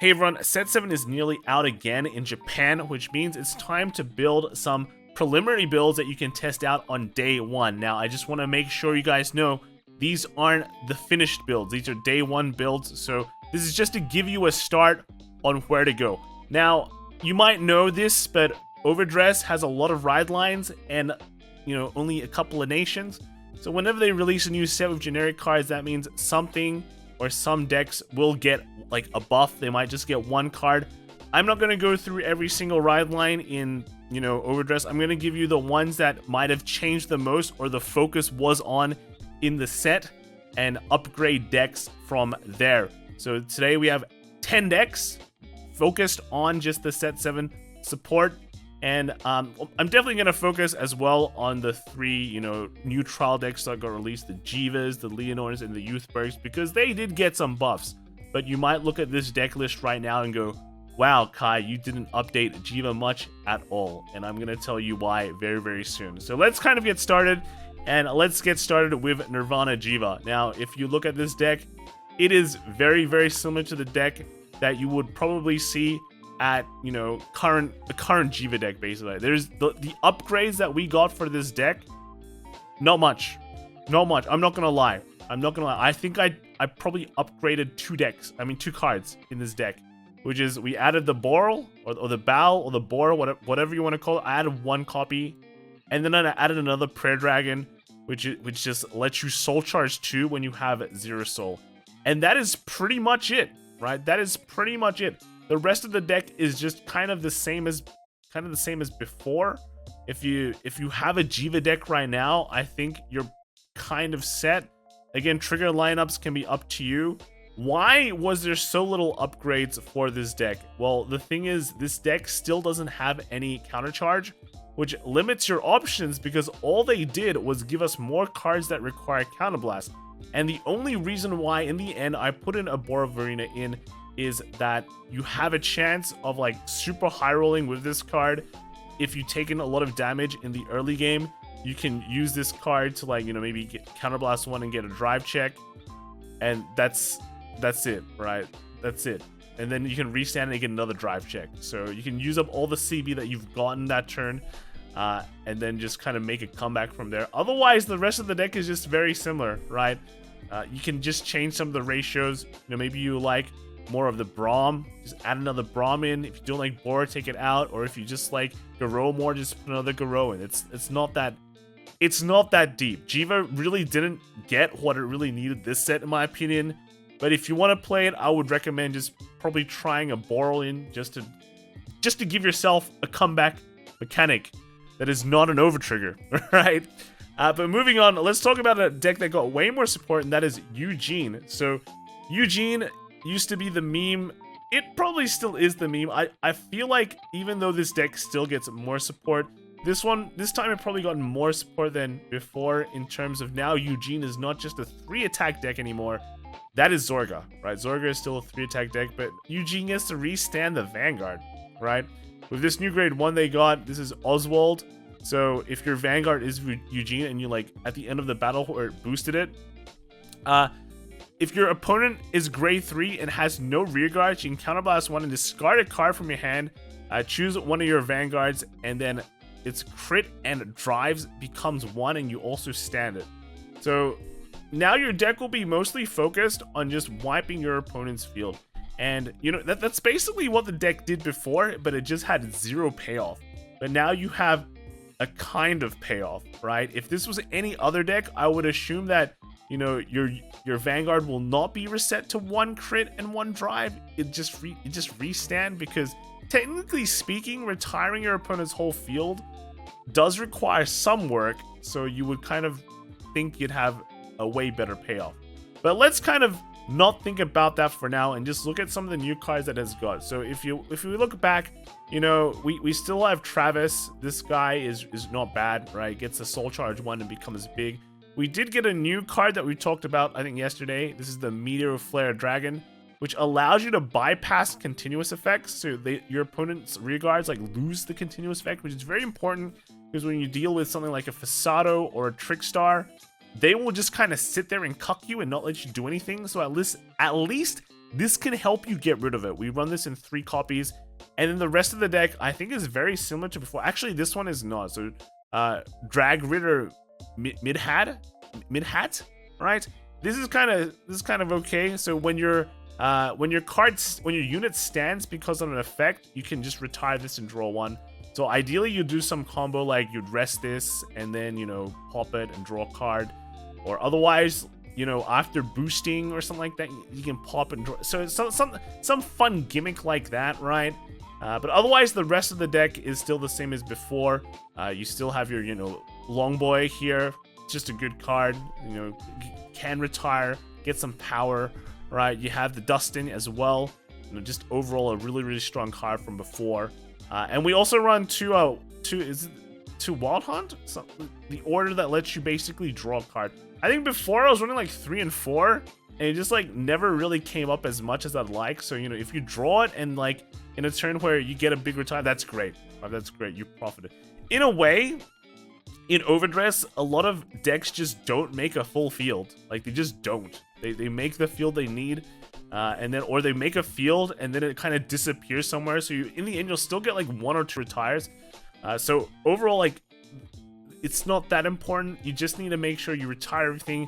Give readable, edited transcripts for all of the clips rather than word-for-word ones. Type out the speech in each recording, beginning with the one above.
Hey everyone, set 7 is nearly out again in Japan, which means it's time to build some preliminary builds that you can test out on day 1. Now, I just want to make sure you guys know these aren't the finished builds. These are day 1 builds, so this is just to give you a start on where to go. Now, you might know this, but Overdress has a lot of ride lines and, only a couple of nations. So whenever they release a new set with generic cards, that means something or some decks will get like a buff. They might just get one card. I'm not going to go through every single ride line in, Overdress. I'm going to give you the ones that might have changed the most or the focus was on in the set and upgrade decks from there. So today we have 10 decks focused on just the set 7 support. And I'm definitely going to focus as well on the 3, new trial decks that got released, the Jhevas, the Leonorens, and the Youthberks, because they did get some buffs. But you might look at this deck list right now and go, wow, Kai, you didn't update Jheva much at all. And I'm going to tell you why very, very soon. So let's kind of get started, and let's get started with Nirvana Jheva. Now, if you look at this deck, it is very, very similar to the deck that you would probably see at the current Jheva deck. Basically, there's the upgrades that we got for this deck. Not much. I'm not gonna lie. I think I probably upgraded 2 cards in this deck, which is we added the Barrel or the Bow or the Boar, whatever you want to call it. I added 1 copy, and then I added another Prayer Dragon, which just lets you soul charge 2 when you have 0 soul, and that is pretty much it, right? That is pretty much it. The rest of the deck is just kind of the same as before. If you have a Jheva deck right now, I think you're kind of set. Again, trigger lineups can be up to you. Why was there so little upgrades for this deck? Well, the thing is, this deck still doesn't have any countercharge, which limits your options because all they did was give us more cards that require counterblast. And the only reason why in the end I put in a Borovarina in is that you have a chance of like super high rolling with this card. If you take in a lot of damage in the early game, you can use this card to maybe get counterblast 1 and get a drive check, and that's it, right? That's it. And then you can restand and get another drive check. So you can use up all the CB that you've gotten that turn, and then just kind of make a comeback from there. Otherwise, the rest of the deck is just very similar, right? You can just change some of the ratios. Maybe you like more of the Braum, just add another Braum in. If you don't like Boar, take it out. Or if you just like Garou more, just put another Garou in. It's not that deep. Jheva really didn't get what it really needed this set, in my opinion. But if you want to play it, I would recommend just probably trying a Boral in just to give yourself a comeback mechanic that is not an overtrigger, right? But moving on, let's talk about a deck that got way more support, and that is Eugene. So Eugene used to be the meme. It probably still is the meme. I feel like even though this deck still gets more support, this time it probably gotten more support than before, in terms of now Eugene is not just a 3-attack deck anymore. That is Zorga, right? Zorga is still a 3-attack deck, but Eugene gets to restand the Vanguard, right? With this new grade 1 they got, this is Oswald. So if your Vanguard is Eugene and you at the end of the battle or it boosted it, if your opponent is grade 3 and has no rear guards, you can counterblast 1 and discard a card from your hand, choose one of your Vanguards, and then its crit and drives becomes 1, and you also stand it. So now your deck will be mostly focused on just wiping your opponent's field. And that's basically what the deck did before, but it just had 0 payoff. But now you have a kind of payoff, right? If this was any other deck, I would assume that your Vanguard will not be reset to 1 crit and 1 drive. It just restand, because technically speaking, retiring your opponent's whole field does require some work, so you would kind of think you'd have a way better payoff. But let's kind of not think about that for now and just look at some of the new cards that has got. So if we look back, we still have Travis. This guy is not bad, right? Gets a soul charge 1 and becomes big. We did get a new card that we talked about, I think, yesterday. This is the Meteor Flare Dragon, which allows you to bypass continuous effects. So your opponent's rear guards lose the continuous effect, which is very important because when you deal with something like a Fasado or a Trickstar, they will just kind of sit there and cuck you and not let you do anything. So at least this can help you get rid of it. We run this in 3 copies, and then the rest of the deck I think is very similar to before. Actually, this one is not. So drag Ritter mid-hat, right? This is kind of okay. So when your unit stands because of an effect, you can just retire this and draw 1. So ideally you do some combo like you'd rest this and then, you know, pop it and draw a card, or otherwise, you know, after boosting or something like that, you can pop and draw. So it's some fun gimmick like that, right? But otherwise the rest of the deck is still the same as before. You still have your, you know, Long Boy here, just a good card, you know, can retire, get some power, right? You have the Dustin as well, you know, just overall a really strong card from before. And we also run two Wild Hunt, so the order that lets you basically draw a card. I think before I was running like 3 and 4, and it just like never really came up as much as I'd like. So, you know, if you draw it and like in a turn where you get a big retire, that's great. That's great. You profited. In a way, in Overdress, a lot of decks just don't make a full field. Like they just don't. They make the field they need. And then, or they make a field and then it kind of disappears somewhere. So in the end, you'll still get like 1 or 2 retires. So overall, like, it's not that important. You just need to make sure you retire everything,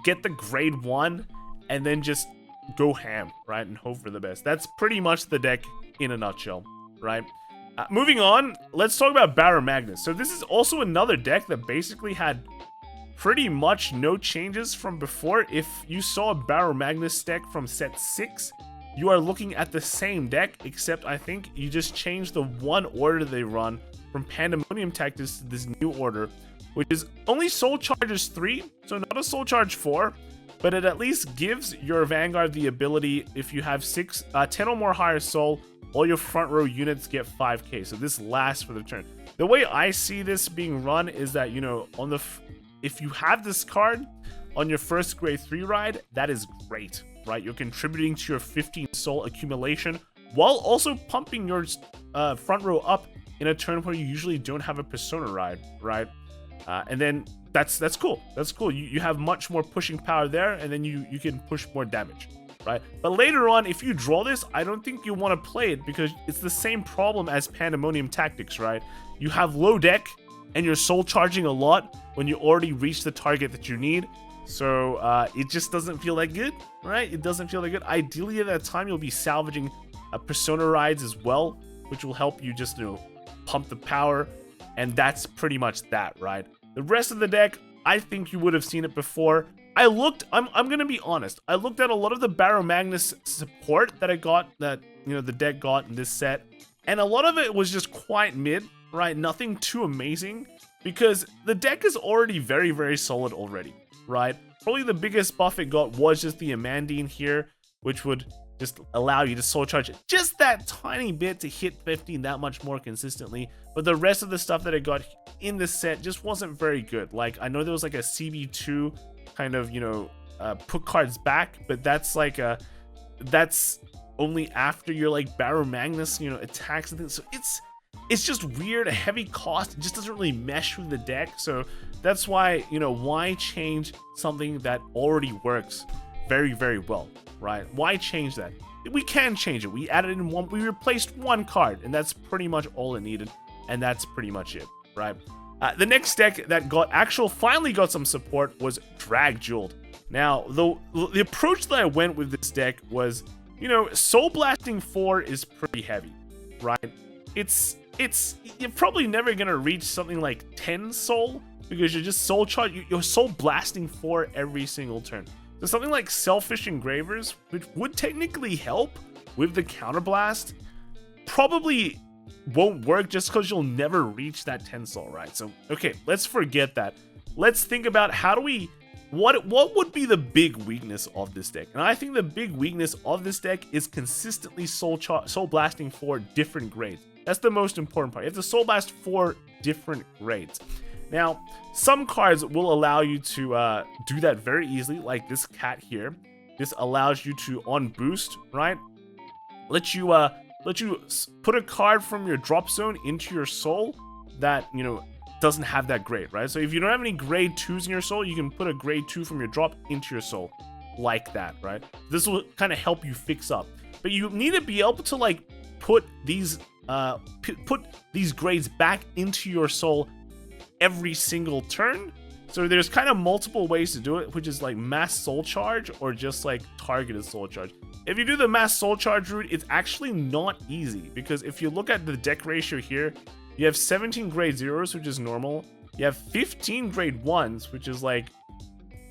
get the grade 1, and then just go ham, right? And hope for the best. That's pretty much the deck in a nutshell, right? Moving on, let's talk about Barrow Magnus. So this is also another deck that basically had pretty much no changes from before. If you saw a Barrow Magnus deck from set 6, you are looking at the same deck, except I think you just changed the one order they run from Pandemonium Tactics to this new order, which is only Soul Charges 3, so not a Soul Charge 4, but it at least gives your Vanguard the ability, if you have 10 or more higher soul, all your front row units get 5k, so this lasts for the turn. The way I see this being run is that, you know, on the if you have this card on your first grade 3 ride, that is great, right? You're contributing to your 15 soul accumulation while also pumping your front row up in a turn where you usually don't have a persona ride, right? And then that's cool. That's cool. You have much more pushing power there, and then you can push more damage, right? But later on, if you draw this, I don't think you want to play it because it's the same problem as Pandemonium Tactics, right? You have low deck and you're soul charging a lot when you already reach the target that you need. So it just doesn't feel that good, right? It doesn't feel that good. Ideally at that time, you'll be salvaging persona rides as well, which will help you just, you know, pump the power. And that's pretty much that, right? The rest of the deck, I think you would have seen it before. I'm gonna be honest. I looked at a lot of the Barrow Magnus support that the deck got in this set, and a lot of it was just quite mid, right? Nothing too amazing, because the deck is already very solid already, right? Probably the biggest buff it got was just the Amandine here, which would just allow you to soul charge just that tiny bit to hit 15 that much more consistently. But the rest of the stuff that it got in this set just wasn't very good. Like, I know there was like a CB2 kind of, you know, put cards back, but that's like that's only after your like Barrow Magnus, you know, attacks and things. So it's just weird, a heavy cost. It just doesn't really mesh with the deck. So that's why, you know, why change something that already works very well, right? Why change that? We can change it. We added in one, we replaced one card, and that's pretty much all it needed, and that's pretty much it, right? The next deck that finally got some support was Drajeweled. Now, the approach that I went with this deck was, you know, Soul Blasting 4 is pretty heavy, right? You're probably never gonna reach something like 10 soul because you're just you're Soul Blasting 4 every single turn. So something like Selfish Engravers, which would technically help with the counterblast, probably won't work just because you'll never reach that 10 soul, right? So, okay, let's forget that. Let's think about what would be the big weakness of this deck? And I think the big weakness of this deck is consistently soul blasting 4 different grades. That's the most important part. You have to soul blast 4 different grades. Now, some cards will allow you to do that very easily, like this cat here. This allows you to, on boost, right, let you put a card from your drop zone into your soul that, you know, doesn't have that grade, right? So if you don't have any grade 2s in your soul, you can put a grade 2 from your drop into your soul. like that, right? This will kind of help you fix up. But you need to be able to like put these grades back into your soul every single turn. So there's kind of multiple ways to do it, which is like mass soul charge or just like targeted soul charge. If you do the mass soul charge route, it's actually not easy, because if you look at the deck ratio here, you have 17 grade 0s, which is normal. You have 15 grade 1s, which is like,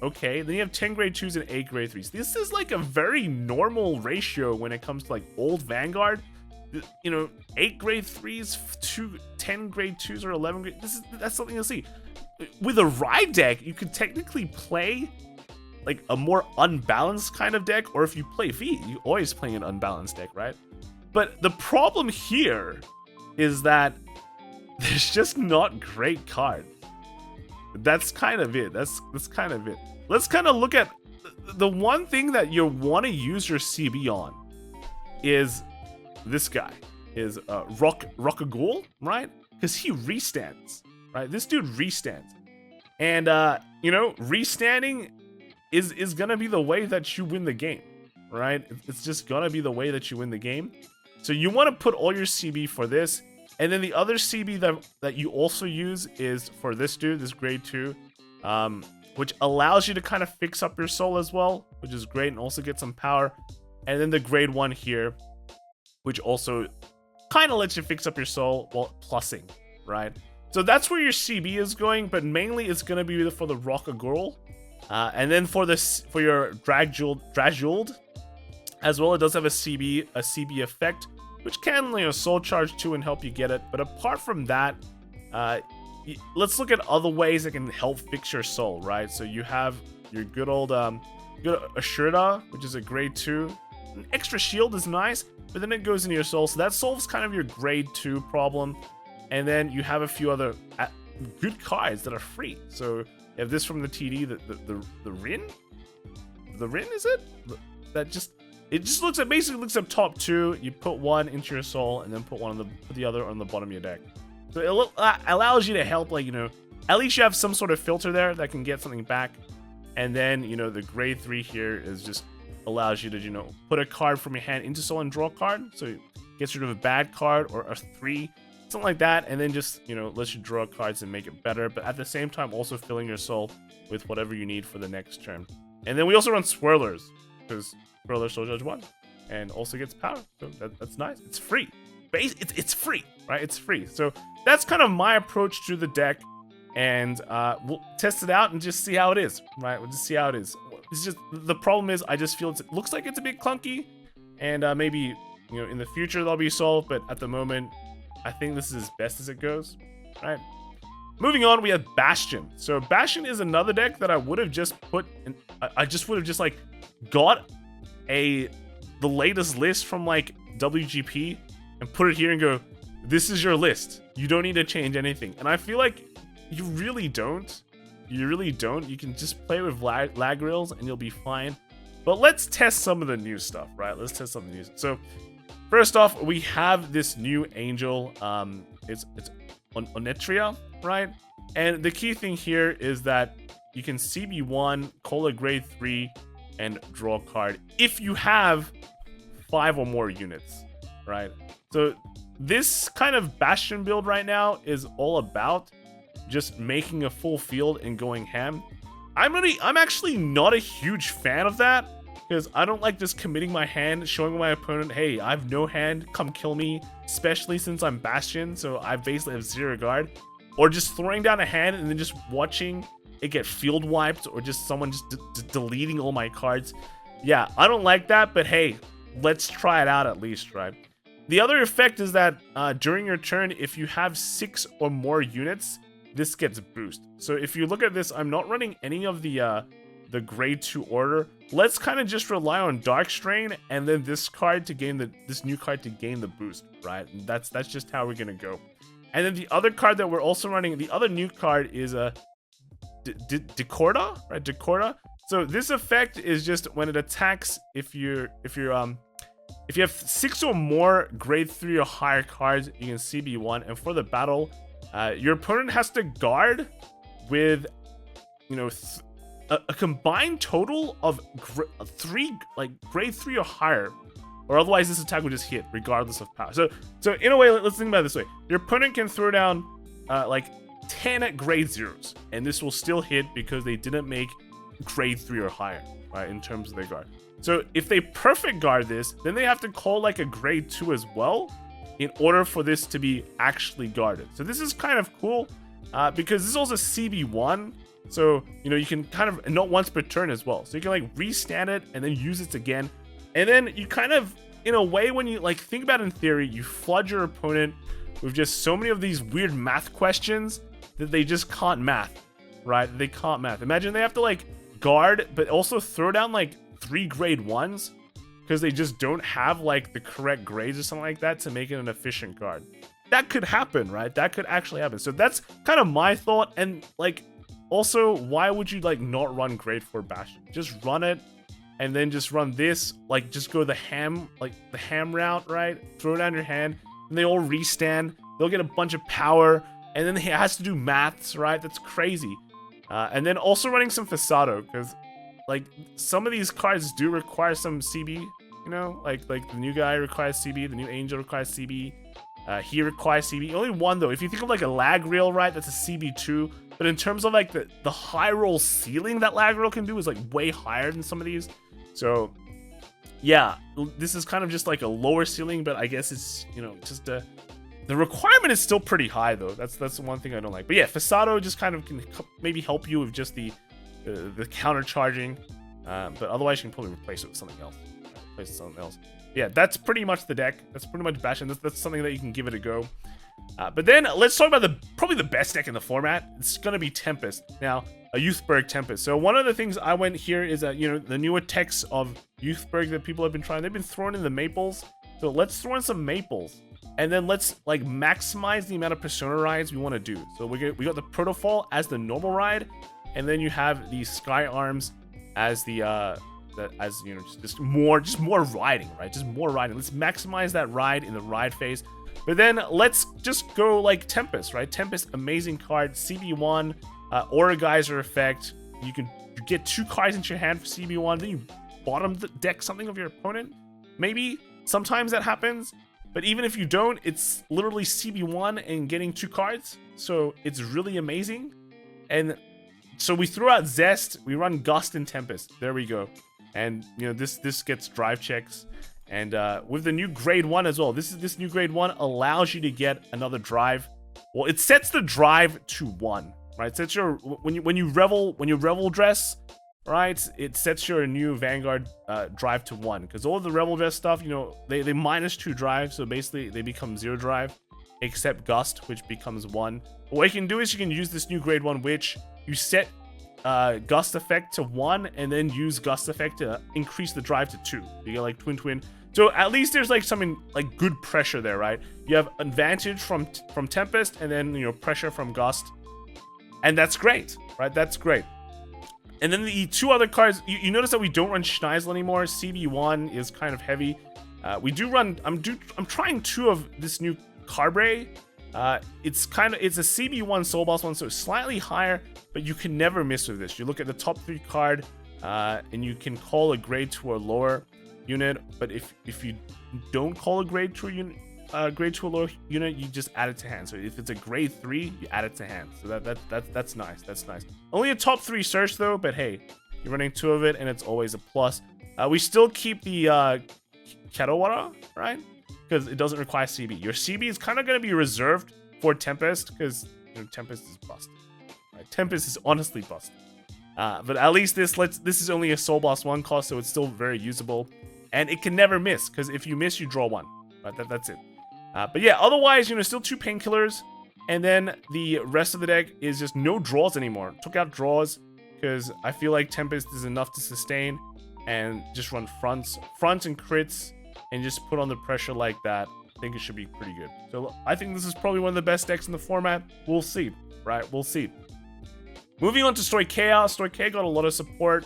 okay. Then you have 10 grade 2s and 8 grade 3s. This is like a very normal ratio when it comes to like old Vanguard. You know, 8 grade 3s, 10 grade 2s, or 11 grade. That's something to see. With a ride deck, you could technically play like a more unbalanced kind of deck, or if you play V, you always playing an unbalanced deck, right? But the problem here is that there's just not great cards. That's kind of it. That's kind of it. Let's kind of look at the one thing that you want to use your CB on is this guy, is Rockagul, right? Because he restands, right? This dude restands, and you know, restanding is gonna be the way that you win the game, right? It's just gonna be the way that you win the game. So you want to put all your CB for this, and then the other CB that you also use is for this dude, this grade 2, which allows you to kind of fix up your soul as well, which is great, and also get some power. And then the grade 1 here, which also kind of lets you fix up your soul while plussing, right? So that's where your CB is going, but mainly it's going to be for the Rockagul. And then for your Drajeweled as well, it does have a CB effect, which can, you know, soul charge too and help you get it. But apart from that, let's look at other ways that can help fix your soul, right? So you have your good old Ashurda, which is a grade 2. An extra shield is nice, but then it goes into your soul, so that solves kind of your grade 2 problem. And then you have a few other good cards that are free. So you have this from the TD, the Rin? The Rin, is it? It just looks at, basically looks up top 2, you put one into your soul, and then put the other on the bottom of your deck. So it allows you to help, like, you know, at least you have some sort of filter there that can get something back. And then, you know, the grade 3 here is just allows you to, you know, put a card from your hand into soul and draw a card. So it gets rid of a bad card or a 3, something like that, and then just, you know, lets you draw cards and make it better, but at the same time also filling your soul with whatever you need for the next turn. And then we also run Swirlers, because Swirler Soul Judge 1 and also gets power, so that's nice. It's free. It's free, right? It's free. So that's kind of my approach to the deck, and we'll test it out and just see how it is, right? We'll just see how it is. It's just, the problem is I just feel it looks like it's a bit clunky, and maybe, you know, in the future that'll be solved, but at the moment I think this is as best as it goes, right? Moving on, we have Bastion. So Bastion is another deck that I would have just put in, I just would have just like got the latest list from like WGP and put it here and go, this is your list. You don't need to change anything. And I feel like you really don't. You really don't. You can just play with lag rails and you'll be fine. But let's test some of the new stuff, right? Let's test some of the new stuff. So first off, we have this new angel. It's Onetria, right? And the key thing here is that you can CB1, call a grade 3, and draw a card if you have 5 or more units, right? So this kind of Bastion build right now is all about just making a full field and going ham. I'm actually not a huge fan of that, because I don't like just committing my hand, showing my opponent, hey, I have no hand, come kill me, especially since I'm Bastion, so I basically have 0 guard. Or just throwing down a hand and then just watching it get field wiped, or just someone just deleting all my cards. Yeah, I don't like that, but hey, let's try it out at least, right? The other effect is that during your turn, if you have 6 or more units, this gets boosted. So if you look at this, I'm not running any of the grade 2 order. Let's kind of just rely on Dark Strain and then this card to gain this new card to gain the boost, right? And that's just how we're gonna go. And then the other card that we're also running, the other new card is a Decorda, right? Decorda. So this effect is just when it attacks, if you have 6 or more grade 3 or higher cards, you can CB1. And for the battle, your opponent has to guard with, you know, a combined total of grade 3 or higher, or otherwise this attack would just hit regardless of power. So in a way, let's think about it this way: your opponent can throw down like 10 at grade 0s, and this will still hit because they didn't make grade 3 or higher, right, in terms of their guard. So if they perfect guard this, then they have to call like a grade 2 as well in order for this to be actually guarded. So this is kind of cool because this is also CB1. So, you know, you can kind of, not once per turn as well. So you can like restand it and then use it again. And then you kind of, in a way, when you like think about it in theory, you flood your opponent with just so many of these weird math questions that they just can't math, right? They can't math. Imagine they have to like guard, but also throw down like 3 grade 1s because they just don't have like the correct grades or something like that to make it an efficient guard. That could happen, right? That could actually happen. So that's kind of my thought. And like, also, why would you like not run grade 4 Bastion? Just run it and then just run this, like just go the ham route, right? Throw down your hand and they all restand. They'll get a bunch of power and then he has to do maths, right? That's crazy. And then also running some Fasado, because like some of these cards do require some CB, you know, like the new guy requires CB, the new angel requires CB, he requires CB. Only one though. If you think of like a lag reel, right, that's a CB2. But in terms of like the high roll ceiling that lag reel can do is like way higher than some of these. So yeah, this is kind of just like a lower ceiling, but I guess it's, you know, just the requirement is still pretty high though. That's the one thing I don't like. But yeah, Fasado just kind of can maybe help you with just the counter charging, but otherwise you can probably replace it with something else. Replace it with something else. Yeah, that's pretty much the deck. That's pretty much Bastion. That's something that you can give it a go. But then let's talk about probably the best deck in the format. It's gonna be Tempest. Now, a Youthberk Tempest. So one of the things I went here is that, you know, the newer techs of Youthberk that people have been trying, they've been throwing in the maples. So let's throw in some maples. And then let's like maximize the amount of persona rides we want to do. So we got the Protofall as the normal ride, and then you have the Sky Arms as the as you know, just more riding, right? Just more riding. Let's maximize that ride in the ride phase. But then let's just go like Tempest, right? Tempest, amazing card, CB1, Aura Geyser effect. You get 2 cards into your hand for CB1, then you bottom deck something of your opponent. Maybe sometimes that happens. But even if you don't, it's literally CB1 and getting 2 cards. So it's really amazing. And so we threw out Zest, we run Gust and Tempest. There we go. And you know, this gets drive checks. And with the new grade 1 as well, this new grade 1 allows you to get another drive. Well, it sets the drive to 1, right? It sets your when you revel dress, right? It sets your new Vanguard drive to 1, because all of the revel dress stuff, you know, they -2 drive, so basically they become 0 drive, except Gust, which becomes 1. But what you can do is you can use this new grade 1 witch. You set Gust effect to 1, and then use Gust effect to increase the drive to 2. You get like twin. So at least there's like something like good pressure there, right? You have advantage from Tempest, and then, you know, pressure from Gust, and that's great, right? That's great. And then the 2 other cards, you notice that we don't run Schneisel anymore. CB1 is kind of heavy. We do run. I'm trying 2 of this new Carbre. It's a CB1 Soul Boss one, so it's slightly higher, but you can never miss with this. You look at the top 3 card, and you can call a grade 2 or lower unit. But if you don't call a grade 2 unit, or lower unit, you just add it to hand. So if it's a grade 3, you add it to hand. So that's nice. That's nice. Only a top 3 search though, but hey, you're running 2 of it, and it's always a plus. We still keep the Ketowara, right? Because it doesn't require CB. Your CB is kind of going to be reserved for Tempest, because, you know, Tempest is busted. Right? Tempest is honestly busted. But at least this is only a Soul Boss 1 cost, so it's still very usable. And it can never miss, because if you miss, you draw 1. Right? That's it. But yeah, otherwise, you know, still 2 painkillers. And then the rest of the deck is just no draws anymore. Took out draws, because I feel like Tempest is enough to sustain. And just run fronts and crits, and just put on the pressure like that. I think it should be pretty good. So I think this is probably one of the best decks in the format. We'll see, right? We'll see. Moving on to Story Chaos. Story Chaos got a lot of support.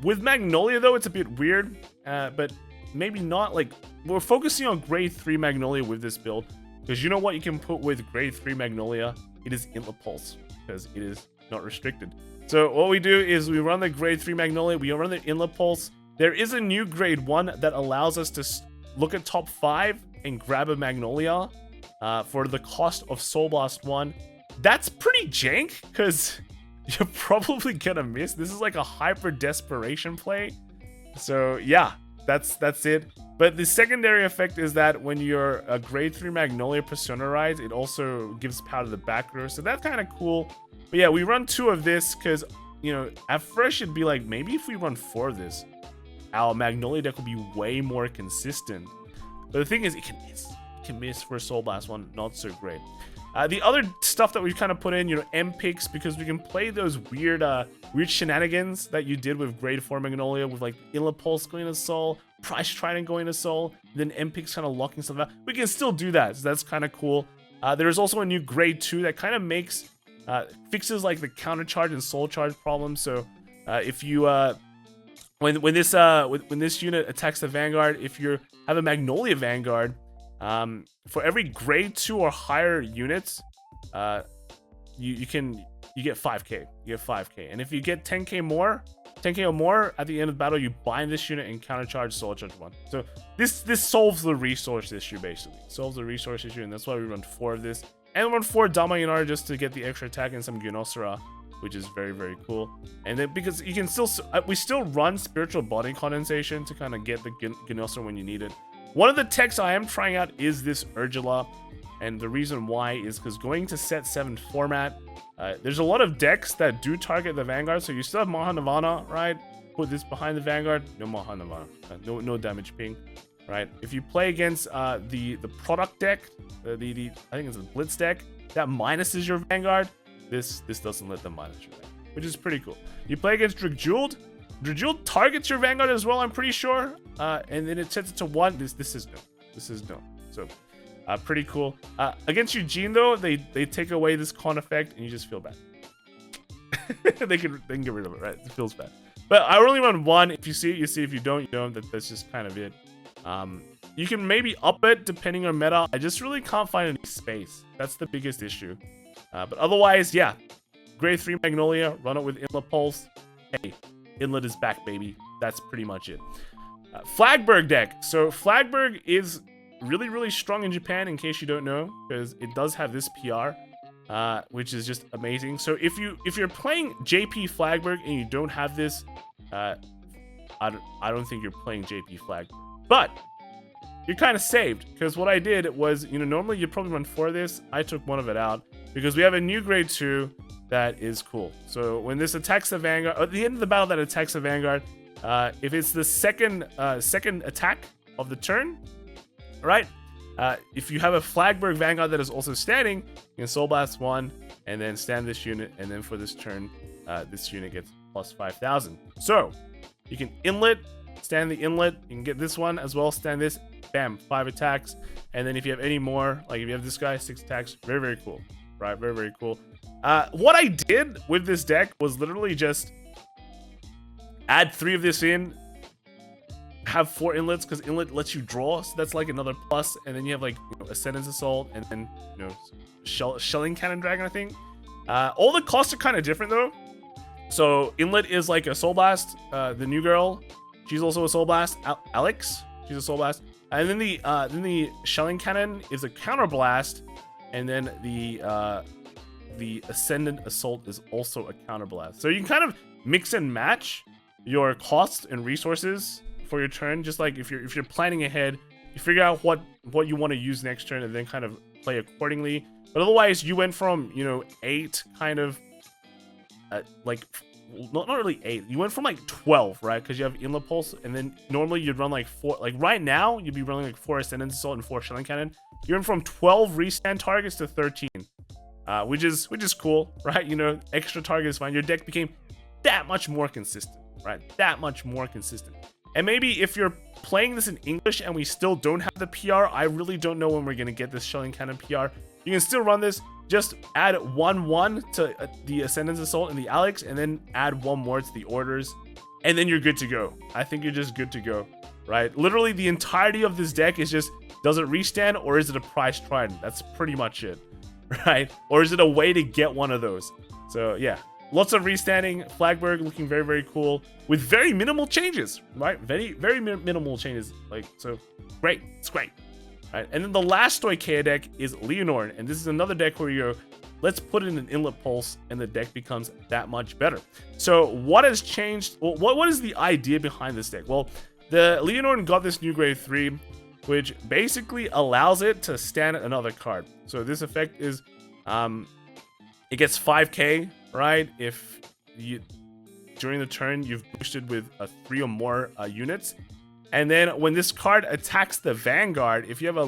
With Magnolia, though, it's a bit weird, but maybe not. Like, we're focusing on grade 3 Magnolia with this build, because you know what you can put with grade 3 Magnolia? It is Impulse, because it is not restricted. So what we do is we run the grade 3 Magnolia, we run the Inlet Pulse. There is a new grade 1 that allows us to look at top 5 and grab a Magnolia for the cost of Soul Blast 1. That's pretty jank, because you're probably gonna miss. This is like a hyper desperation play. So yeah, that's it. But the secondary effect is that when you're a grade 3 Magnolia personalized, it also gives power to the back row. So that's kind of cool. But yeah, we run 2 of this because, you know, at first you'd be like, maybe if we run 4 of this, our Magnolia deck will be way more consistent. But the thing is, it can miss. It can miss for a Soul Blast 1, not so great. The other stuff that we've kind of put in, you know, M picks, because we can play those weird shenanigans that you did with grade 4 Magnolia, with like Inlet Pulse going to Soul, Price Trident going to Soul, then M picks kind of locking stuff out. We can still do that, so that's kind of cool. There is also a new grade 2 that kind of makes fixes like the counter charge and soul charge problems. So if you when this unit attacks the Vanguard, if you have a Magnolia Vanguard, for every grade 2 or higher units, you get 5k. You get 5k, and if you get 10k or more at the end of the battle, you bind this unit and countercharge soul charge 1. So this solves the resource issue, basically. Solves the resource issue, and that's why we run 4 of this. And run 4 Leonoren just to get the extra attack and some Gynosera, which is very, very cool. And then because you can still, we still run Spiritual Body Condensation to kind of get the Gynosera when you need it. One of the techs I am trying out is this Urgula, and the reason why is because going to set 7 format, there's a lot of decks that do target the Vanguard, so you still have Mahanavana, right? Put this behind the Vanguard, no Mahanavana, no damage ping, right? If you play against the product deck, I think it's a Blitz deck, that minuses your Vanguard. This doesn't let them minus your Vanguard, which is pretty cool. You play against Drajeweled, Drajeweled targets your Vanguard as well, I'm pretty sure, and then it sets it to 1. This is no. So pretty cool. Against Eugene though, they take away this con effect and you just feel bad. they can get rid of it, right? It feels bad. But I only run 1. If you see it, you see. If you don't, you don't. That's just kind of it. You can maybe up it depending on meta. I just really can't find any space. That's the biggest issue. But otherwise, yeah. Grade 3 Magnolia, run it with Inlet Pulse. Hey, Inlet is back, baby. That's pretty much it. Flagberg deck. So Flagberg is really, really strong in Japan, in case you don't know, because it does have this PR, which is just amazing. So if you're playing JP Flagberg and you don't have this, I don't think you're playing JP Flagberg. But you're kind of saved, because what I did was, you know, normally you'd probably run 4 of this. I took 1 of it out because we have a new grade 2 that is cool. So when this attacks the Vanguard, at the end of the battle that attacks the Vanguard, if it's the second attack of the turn, right? If you have a Flagberg Vanguard that is also standing, you can Soul Blast 1 and then stand this unit, and then for this turn, this unit gets plus 5,000. So you can Inlet, stand the Inlet, you can get this one as well, stand this, bam, 5 attacks. And then if you have any more, like if you have this guy, 6 attacks, very, very cool, right? Very, very cool. What I did with this deck was literally just add 3 of this in, have 4 inlets, because Inlet lets you draw, so that's like another plus. And then you have like, you know, Ascendance Assault, and then, you know, Shelling Cannon Dragon, I think. All the costs are kind of different though. So Inlet is like a Soul Blast. The new girl, she's also a Soul Blast. Alex, she's a Soul Blast. And then the Shelling Cannon is a Counter Blast, and then the Ascendant Assault is also a Counter Blast. So you can kind of mix and match your costs and resources for your turn. Just like if you're planning ahead, you figure out what you want to use next turn and then kind of play accordingly. But otherwise, you went from, you know, 8 kind of like not really 8. You went from like 12, right? Because you have Inlet Pulse, and then normally you'd run like 4. Like right now, you'd be running like 4 Ascendance Assault and 4 Shelling Cannon. You went from 12 restand targets to 13, which is cool, right? You know, extra targets fine. Your deck became that much more consistent, right? That much more consistent. And maybe if you're playing this in English and we still don't have the PR, I really don't know when we're gonna get this Shelling Cannon PR. You can still run this. Just add 1/1 to the Ascendance Assault and the Alex, and then add 1 more to the Orders, and then you're good to go. I think you're just good to go, right? Literally, the entirety of this deck is just, does it restand or is it a Price Trident? That's pretty much it, right? Or is it a way to get one of those? So yeah, lots of restanding. Flagberg looking very, very cool with very minimal changes, right? Very minimal changes. Like, so great. It's great. Right? And then the last Stoicheia deck is Leonoren. And this is another deck where you go, let's put in an inlet pulse and the deck becomes that much better. So what has changed? Well, what is the idea behind this deck? Well, the Leonoren got this new grade 3, which basically allows it to stand another card. So this effect is, it gets 5k, right? If you, during the turn, you've boosted with 3 or more units. And then when this card attacks the Vanguard, if you have a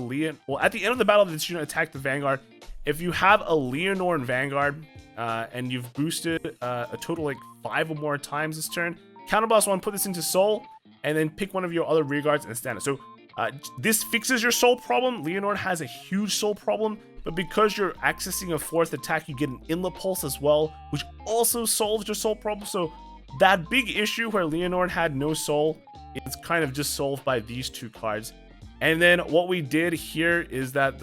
well, at the end of the battle, this unit attack the Vanguard. If you have a Leonoren Vanguard and you've boosted a total like 5 or more times this turn, counterblast 1, put this into Soul, and then pick one of your other rear guards and stand it. So this fixes your Soul problem. Leonoren has a huge Soul problem, but because you're accessing a 4th attack, you get an inlet pulse as well, which also solves your Soul problem. So that big issue where Leonoren had no Soul, it's kind of just solved by these 2 cards. And then what we did here is that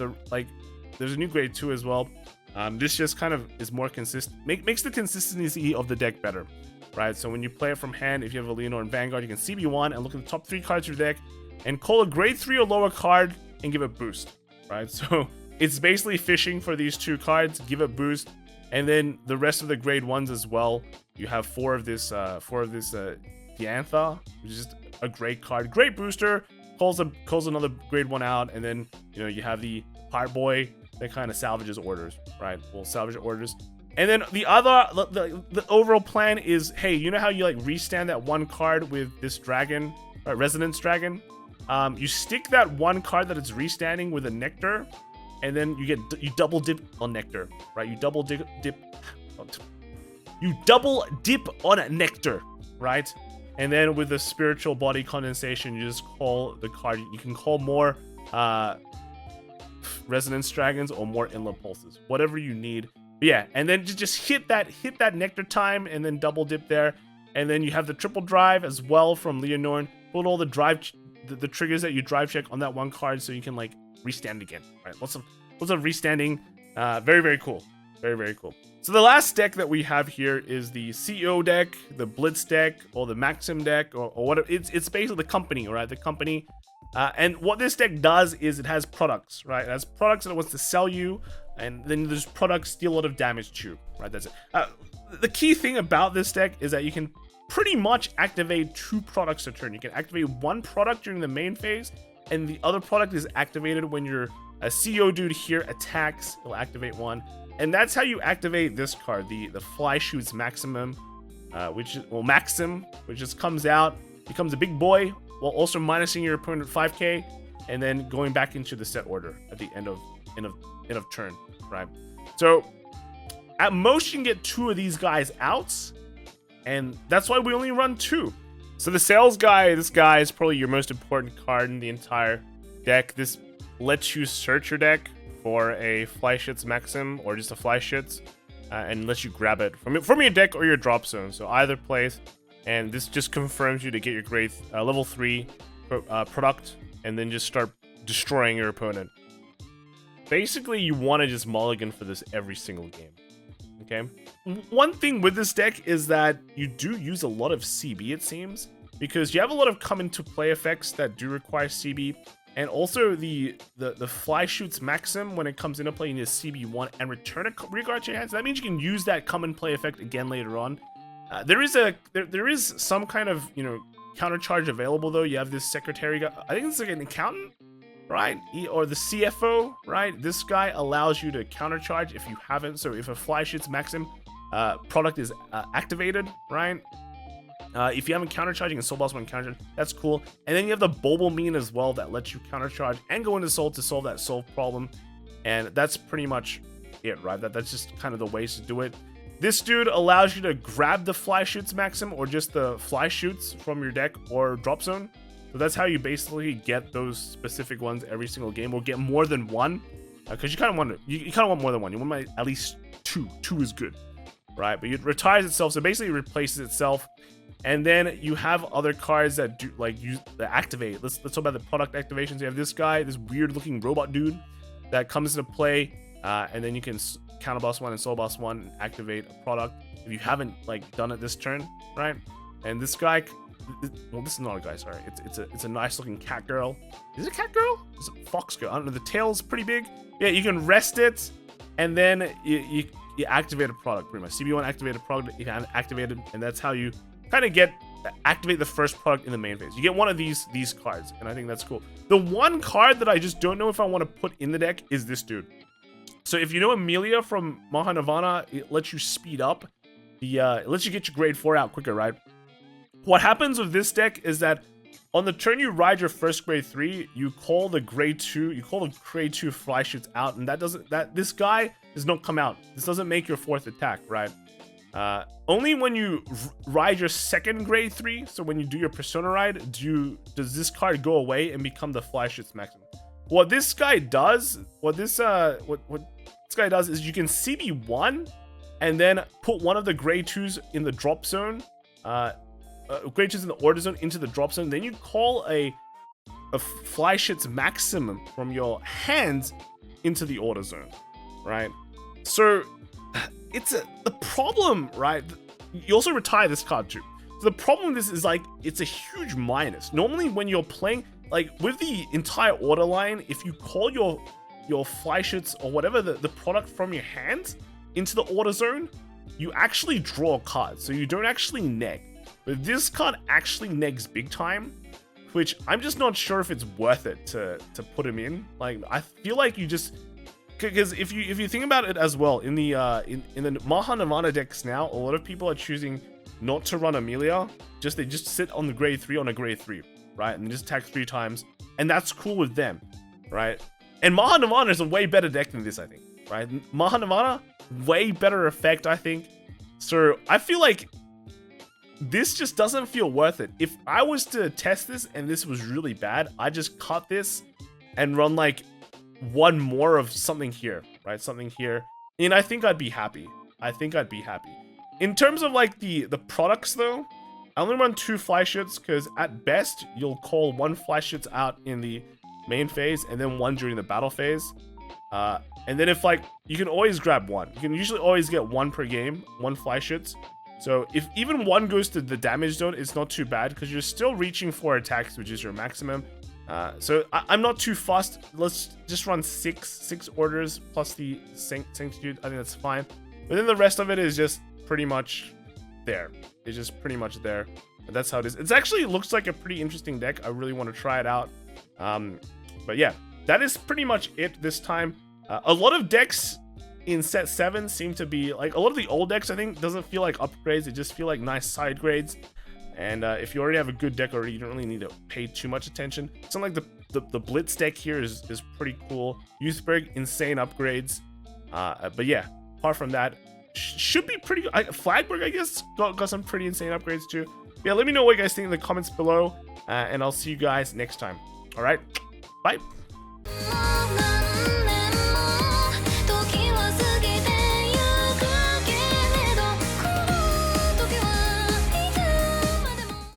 there's a new grade 2 as well. This just kind of is more consistent, makes the consistency of the deck better, right? So when you play it from hand, if you have a Leonoren Vanguard, you can CB1 and look at the top 3 cards of your deck and call a grade 3 or lower card and give it boost, right? So it's basically fishing for these 2 cards, give it boost, and then the rest of the grade 1s as well. You have 4 of this Diantha, which is just a great card, great booster, calls another grade 1 out, and then you have the Heart Boy that kind of salvages orders, right? Will salvage orders. And then the overall plan is, hey, you know how you like restand that 1 card with this dragon, right? Resonance Dragon. You stick that 1 card that it's restanding with a Nectar, and then you double dip on Nectar, right? You double dip on Nectar, right? And then with the Spiritual Body Condensation, you just call the card. You can call more Resonance Dragons or more Inlet Pulses, whatever you need. But yeah, and then just hit that Nectar time, and then double dip there. And then you have the triple drive as well from Leonoren. Put all the the triggers that you drive check on that 1 card, so you can like restand again. Right? Lots of restanding. Very, very cool. Very, very cool. So the last deck that we have here is the CEO deck, the Blitz deck, or the Maxim deck, or whatever. It's basically the company, right? The company. And what this deck does is it has products, right? It has products that it wants to sell you, and then those products deal a lot of damage to you, right? That's it. The key thing about this deck is that you can pretty much activate 2 products a turn. You can activate 1 product during the main phase, and the other product is activated when your CEO dude here attacks. It'll activate 1. And that's how you activate this card, the Fly Shoots Maximum, Maxim, which just comes out, becomes a big boy, while also minusing your opponent 5k, and then going back into the set order at the end of turn, right? So at most you can get 2 of these guys out, and that's why we only run 2. So the sales guy, this guy is probably your most important card in the entire deck. This lets you search your deck for a Fly Shits Maxim or just a Fly Shits, and lets you grab it from your deck or your drop zone. So either place, and this just confirms you to get your grade level 3 product, and then just start destroying your opponent. Basically, you want to just mulligan for this every single game. Okay. One thing with this deck is that you do use a lot of CB, it seems, because you have a lot of come into play effects that do require CB. And also the Fly Shoots Maxim, when it comes into play, you need a CB1 and return a rear guard to your hand. So that means you can use that come and play effect again later on. There is some kind of counter charge available though. You have this secretary guy. I think it's like an accountant, right? Or the CFO, right? This guy allows you to counter charge if you haven't. So if a Fly Shoots Maxim product is activated, right? If you haven't countercharged, you can Soul Blast 1 countercharge. That's cool. And then you have the Bobalmine as well that lets you countercharge and go into Soul to solve that Soul problem. And that's pretty much it, right? That's just kind of the ways to do it. This dude allows you to grab the Fly Shoots Maxim or just the Fly Shoots from your deck or drop zone. So that's how you basically get those specific ones every single game, or get more than 1. Because you kind of want more than 1. You want at least 2. 2 is good, right? But it retires itself, so basically it replaces itself. And then you have other cards that do that activate. Let's talk about the product activations. You have this guy, this weird looking robot dude that comes into play. and then you can counter boss 1 and soul boss 1 and activate a product if you haven't like done it this turn, right? And this guy, well, this is not a guy, sorry. It's a nice looking cat girl. Is it a cat girl? Is it a fox girl? I don't know. The tail's pretty big. Yeah, you can rest it, and then you activate a product pretty much. CB1 activate a product, you can activate it, and that's how you kind of activate the first product in the main phase. You get one of these cards, and I think that's cool. The one card that I just don't know if I want to put in the deck is this dude. So if you know Amelia from Mahanavana, it lets you speed up. It lets you get your grade 4 out quicker, right? What happens with this deck is that on the turn you ride your first grade 3, you call the grade 2 fly shoots out, and this guy does not come out. This doesn't make your 4th attack, right? Only when you ride your second grade 3, so when you do your persona ride, does this card go away and become the fly shoots maximum. What this guy does, what this guy does is you can CB1 and then put one of the grade 2s in the drop zone, grade 2s in the order zone into the drop zone. Then you call a fly shits maximum from your hands into the order zone, right? So the problem, right? You also retire this card too. So the problem with this is like it's a huge minus. Normally when you're playing like with the entire order line, if you call your fly shits or whatever the product from your hands into the order zone, you actually draw cards, so you don't actually neg. But this card actually negs big time, which I'm just not sure if it's worth it to put him in. Like I feel like you just, because if you think about it as well, in the in the Mahanavana decks now, a lot of people are choosing not to run Amelia. They just sit on the grade 3 on a grade 3, right, and just attack 3 times, and that's cool with them, right? And Mahanavana is a way better deck than this, I think, right? Mahanavana, way better effect, I think. So I feel like this just doesn't feel worth it. If I was to test this and this was really bad, I just cut this and run like one more of something here, right? Something here, and I think I'd be happy. In terms of like the products though, I only run 2 fly shits because at best you'll call 1 fly shits out in the main phase and then 1 during the battle phase. And then if like, you can always grab 1. You can usually always get 1 per game, 1 fly shits. So if even 1 goes to the damage zone, it's not too bad because you're still reaching 4 attacks, which is your maximum. So I'm not too fussed. Let's just run 6 orders plus the Sanctitude. I think that's fine. But then the rest of it is just pretty much there. It's just pretty much there. And that's how it is. It actually looks like a pretty interesting deck. I really want to try it out. But yeah, that is pretty much it this time. A lot of decks in set 7 seem to be like, a lot of the old decks I think doesn't feel like upgrades, they just feel like nice side grades. And if you already have a good deck already, you don't really need to pay too much attention. Something like the Blitz deck here is pretty cool. Youthberk, insane upgrades. But yeah, apart from that, should be pretty good. Flagberg, I guess, got some pretty insane upgrades too. Yeah, let me know what you guys think in the comments below, and I'll see you guys next time. All right, bye.